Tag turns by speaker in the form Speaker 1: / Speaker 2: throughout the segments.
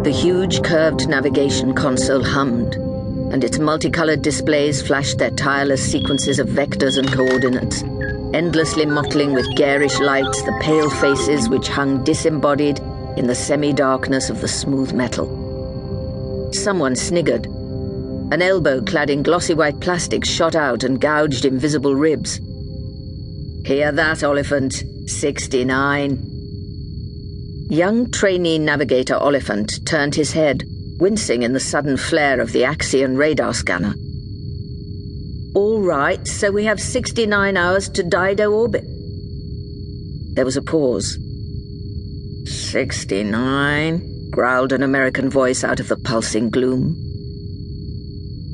Speaker 1: The huge curved navigation console hummed, and its multicolored displays flashed their tireless sequences of vectors and coordinates, endlessly mottling with garish lights the pale faces which hung disembodied in the semi-darkness of the smooth metal. Someone sniggered. An elbow clad in glossy white plastic shot out and gouged invisible ribs. "Hear that, Oliphant? 69. Young trainee navigator Oliphant turned his head, wincing in the sudden flare of the Axion radar scanner. "All right, so we have 69 hours to Dido orbit." There was a pause. 69, growled an American voice out of the pulsing gloom.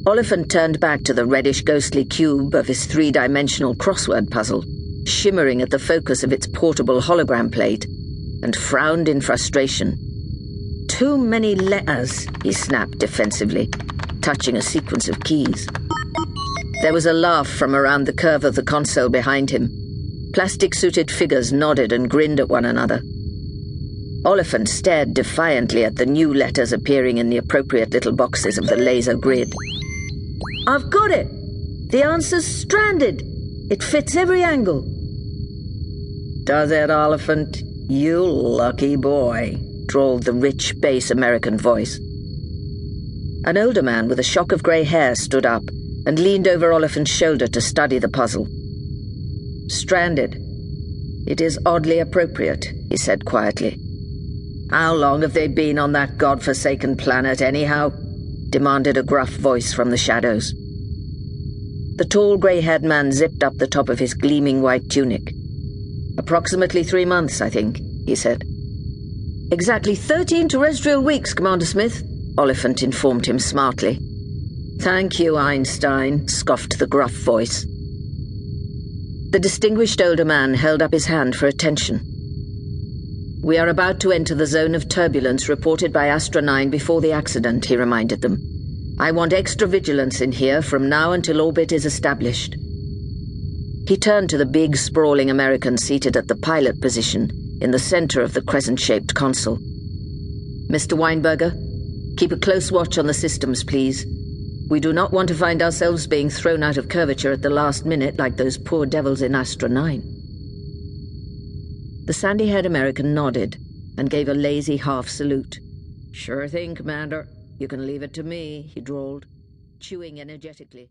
Speaker 1: Oliphant turned back to the reddish ghostly cube of his three-dimensional crossword puzzle, shimmering at the focus of its portable hologram plate, and frowned in frustration. "Too many letters," he snapped defensively, touching a sequence of keys. There was a laugh from around the curve of the console behind him. Plastic-suited figures nodded and grinned at one another. Oliphant stared defiantly at the new letters appearing in the appropriate little boxes of the laser grid. "I've got it! The answer's stranded! It fits every angle!" "Does it, Oliphant? You lucky boy," drawled the rich bass American voice. An older man with a shock of grey hair stood up and leaned over Oliphant's shoulder to study the puzzle. "Stranded. It is oddly appropriate," he said quietly. "How long have they been on that god-forsaken planet, anyhow?" demanded a gruff voice from the shadows. The tall grey-haired man zipped up the top of his gleaming white tunic. "Approximately 3 months, I think," he said. "Exactly 13 terrestrial weeks, Commander Smith," Oliphant informed him smartly. "Thank you, Einstein," scoffed the gruff voice. The distinguished older man held up his hand for attention. "We are about to enter the zone of turbulence reported by Astra 9 before the accident," he reminded them. "I want extra vigilance in here from now until orbit is established." He turned to the big, sprawling American seated at the pilot position in the center of the crescent-shaped console. "Mr. Weinberger, keep a close watch on the systems, please. We do not want to find ourselves being thrown out of curvature at the last minute like those poor devils in Astra 9. The sandy-haired American nodded and gave a lazy half-salute. "Sure thing, Commander. You can leave it to me," he drawled, chewing energetically.